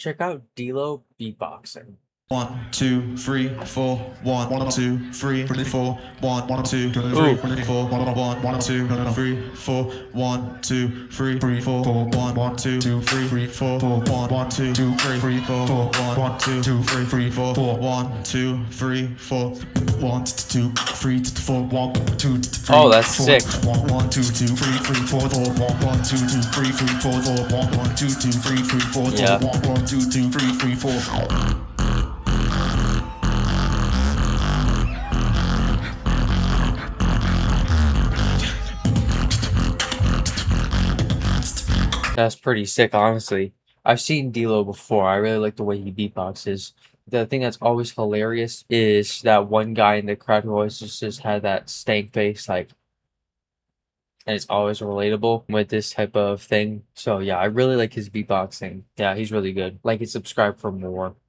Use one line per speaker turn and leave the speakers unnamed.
Check out D-Lo beatboxing.
1, 2, 3, 4, 1, 2, 3, 4, 1, 2, 3, 4, 1, 2, 3, 4, 1, 2, 3, 4, 1, 2, 3, 4, 1, 2, 3, 4, 1, 2, 3, 4, 1, 2, 3, 4, 1, 2, 3, 4, 1, 2, 3,
Oh, that's sick.
1, 2, 3, 4, 1, 2, 3, 4, 1, 2, 3, 4,
Yeah.
1, 2, 3, 4.
That's pretty sick, honestly. I've seen D-Lo before. I really like the way he beatboxes. The thing that's always hilarious is that one guy in the crowd who always just had that stank face, like, and it's always relatable with this type of thing. So yeah, I really like his beatboxing. Yeah, he's really good. Like and subscribe for more.